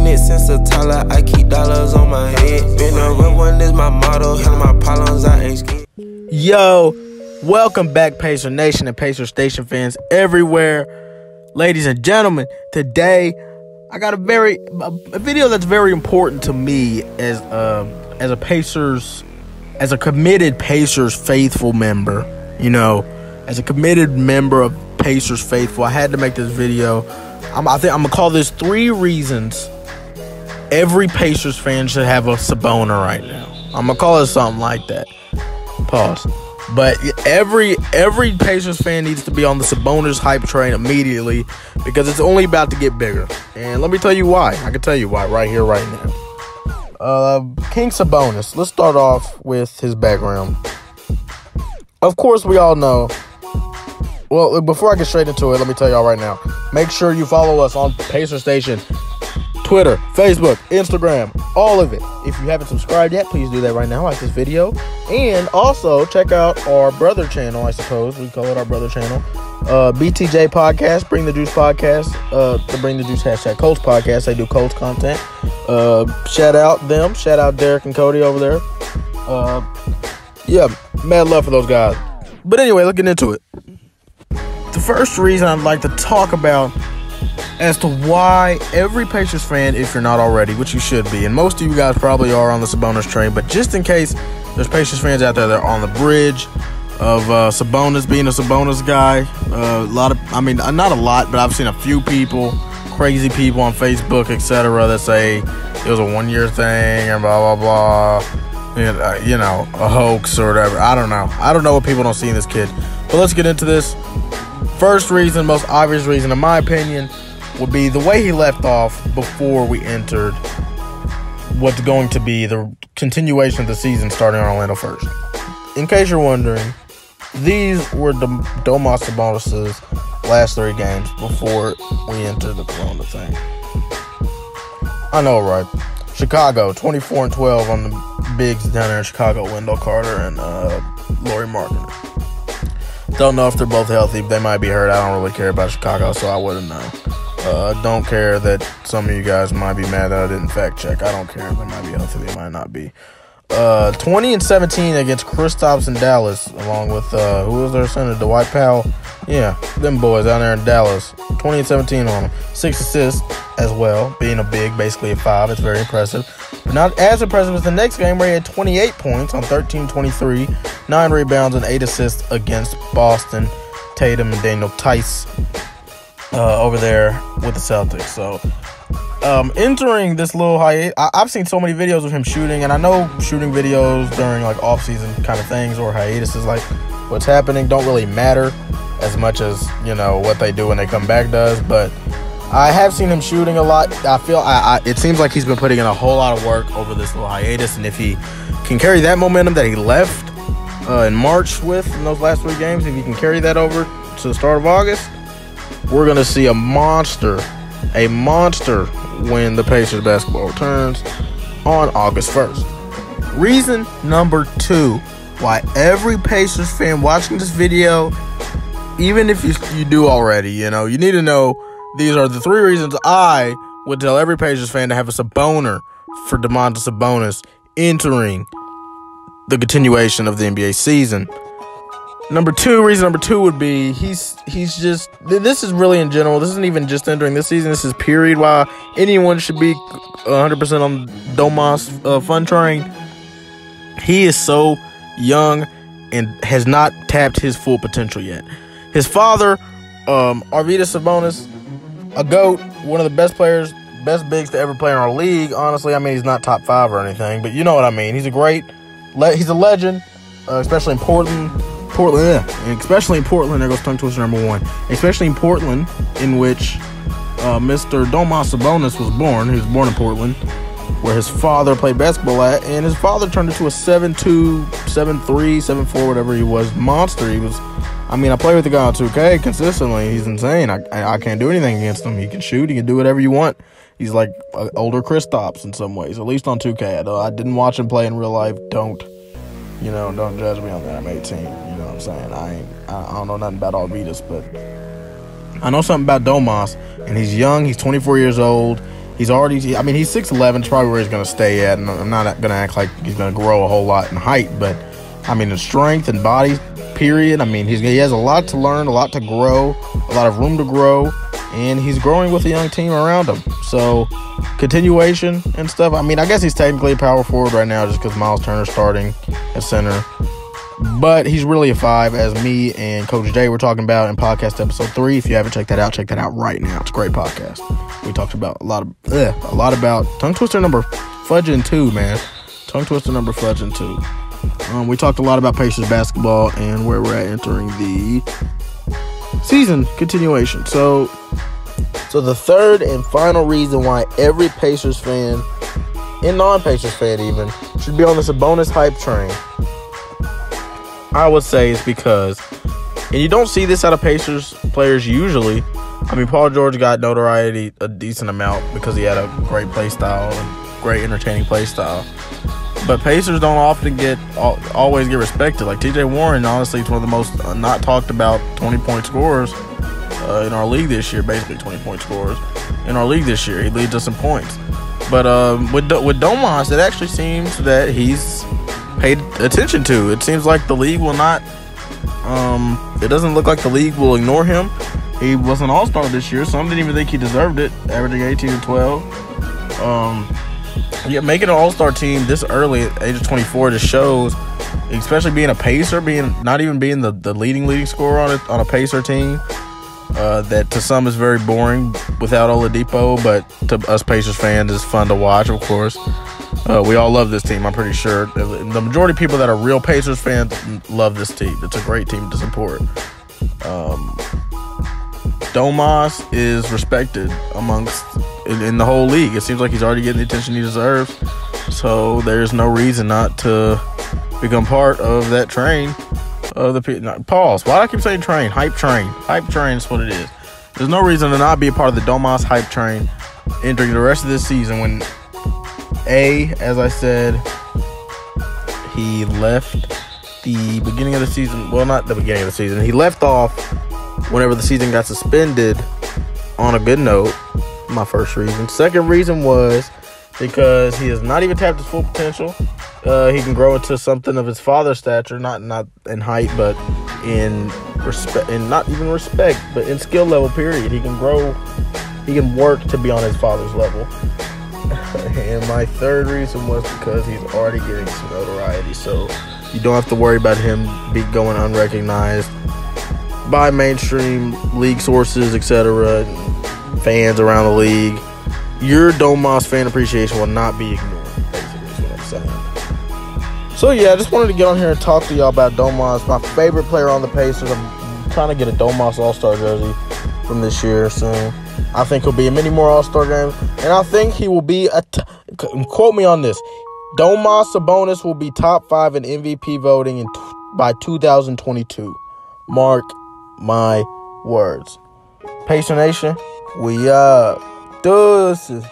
Been it since the toddler, I keep dollars on my head. Been a real one is my motto, handle my problems, I ain't scared. Yo, welcome back, Pacer Nation and Pacer Station fans everywhere. Ladies and gentlemen, today I got a video that's very important to me as a committed Pacers faithful member. You know, as a committed member of Pacers faithful, I had to make this video. I'm gonna call this 3 reasons every Pacers fan should have a Sabonis right now. I'm gonna call it something like that. Pause. But every Pacers fan needs to be on the Sabonis hype train immediately, because it's only about to get bigger. And let me tell you why. I can tell you why right here, right now. King Sabonis. Let's start off with his background. Of course, we all know. Well, before I get straight into it, let me tell y'all right now. Make sure you follow us on Pacer Station, Twitter, Facebook, Instagram, all of it. If you haven't subscribed yet, please do that right now. Like this video. And also, check out our brother channel, I suppose. We call it our brother channel. BTJ Podcast, Bring the Juice Podcast. The Bring the Juice # Colts Podcast. They do Colts content. Shout out them. Shout out Derek and Cody over there. Yeah, mad love for those guys. But anyway, let's get into it. The first reason I'd like to talk about as to why every Pacers fan, if you're not already, which you should be, and most of you guys probably are on the Sabonis train, but just in case there's Pacers fans out there that are on the bridge of Sabonis, being a Sabonis guy, not a lot, but I've seen a few people, crazy people on Facebook, etc., that say it was a 1-year thing and blah, blah, blah, you know, a hoax or whatever. I don't know what people don't see in this kid. But let's get into this. First reason, most obvious reason, in my opinion, would be the way he left off before we entered what's going to be the continuation of the season starting on Orlando first. In case you're wondering, these were Domontas Sabonis' last 3 games before we entered the Corona thing. I know, right? Chicago, 24-12 on the bigs down there in Chicago, Wendell Carter and Lauri Markkanen. Don't know if they're both healthy. They might be hurt. I don't really care about Chicago, so I wouldn't know. Don't care that some of you guys might be mad that I didn't fact check. I don't care. They might be healthy. They might not be. 20-17 against Kristaps in Dallas, along with, who was their center? Dwight Powell. Yeah, them boys down there in Dallas. 20-17 on them. 6 assists as well, being a big, basically a 5. It's very impressive. But not as impressive as the next game where he had 28 points on 13-23, 9 rebounds and 8 assists against Boston. Tatum and Daniel Tice over there with the Celtics. So, entering this little hiatus, I've seen so many videos of him shooting, and I know shooting videos during like off-season kind of things or hiatuses, like what's happening, don't really matter as much as, you know, what they do when they come back does. But I have seen him shooting a lot. I feel it seems like he's been putting in a whole lot of work over this little hiatus, and if he can carry that momentum that he left in March with in those last 3 games, if he can carry that over to the start of August, we're going to see a monster when the Pacers basketball returns on August 1st. Reason number 2 why every Pacers fan watching this video, even if you do already, you know, you need to know these are the 3 reasons I would tell every Pacers fan to have a Sabonis for Domontas Sabonis entering the continuation of the NBA season. Reason number two would be he's just, this is really in general, this isn't even just entering this season, this is period why anyone should be 100% on Domas fun train. He is so young and has not tapped his full potential yet. His father, Arvydas Sabonis, a GOAT, one of the best players, best bigs to ever play in our league. Honestly, I mean, he's not top 5 or anything, but you know what I mean. He's a legend, especially in Portland, especially in Portland. There goes tongue twister number 1. Especially in Portland, in which Mr. Domontas Sabonis was born. He was born in Portland, where his father played basketball at, and his father turned into a 7'2", 7'3", 7'4", whatever he was, monster. He was, I mean, I play with the guy on 2K consistently. He's insane. I can't do anything against him. He can shoot. He can do whatever you want. He's like older Kristaps in some ways, at least on 2K. I didn't watch him play in real life. Don't judge me on that. I'm 18. You know what I'm saying? I don't know nothing about Arvydas, but I know something about Domas, and he's young. He's 24 years old, He's already, I mean, he's 6'11", it's probably where he's going to stay at, and I'm not going to act like he's going to grow a whole lot in height, but, I mean, in strength and body, period, I mean, he has a lot to learn, a lot to grow, a lot of room to grow, and he's growing with a young team around him. So, continuation and stuff, I mean, I guess he's technically a power forward right now just because Miles Turner's starting at center. But he's really a 5, as me and Coach Jay were talking about in podcast episode 3. If you haven't checked that out right now. It's a great podcast. We talked about a lot about tongue twister number fudging 2, man. Tongue twister number fudging 2. We talked a lot about Pacers basketball and where we're at entering the season continuation. So the third and final reason why every Pacers fan, and non-Pacers fan even, should be on the Sabonis hype train, I would say, is because, and you don't see this out of Pacers players usually. I mean, Paul George got notoriety a decent amount because he had a great play style, and great entertaining play style. But Pacers don't often always get respected. Like T.J. Warren, honestly, is one of the most not talked about 20-point scorers in our league this year. Basically, 20-point scorers in our league this year. He leads us in points. But with Domas, it actually seems that he's paid attention to. It seems like the league will not. It doesn't look like the league will ignore him. He was an all-star this year. Some didn't even think he deserved it, averaging 18 and 12. Yeah, making an all-star team this early at age of 24 just shows, especially being a Pacer, not even being the leading scorer on a Pacer team, that to some is very boring without Oladipo, but to us Pacers fans is fun to watch, of course. We all love this team, I'm pretty sure. The majority of people that are real Pacers fans love this team. It's a great team to support. Domas is respected in the whole league. It seems like he's already getting the attention he deserves. So there's no reason not to become part of that train. Pause. Why do I keep saying train? Hype train. Hype train is what it is. There's no reason to not be a part of the Domas hype train entering the rest of this season when, as I said, he left the beginning of the season. Well, not the beginning of the season. He left off whenever the season got suspended on a good note. My first reason. Second reason was because he has not even tapped his full potential. He can grow into something of his father's stature, not in height, but in respect, and not even respect, but in skill level, period. He can grow, he can work to be on his father's level. And my third reason was because he's already getting some notoriety, so you don't have to worry about him going unrecognized by mainstream league sources, etc., fans around the league. Your Domas fan appreciation will not be ignored, basically, is what I'm saying. So, yeah, I just wanted to get on here and talk to y'all about Domas, my favorite player on the Pacers. I'm trying to get a Domas All-Star jersey from this year soon. I think he'll be in many more All-Star games, and I think he will be, quote me on this, Domontas Sabonis will be top 5 in MVP voting by 2022. Mark my words. Pacer Nation, we up. Deuces.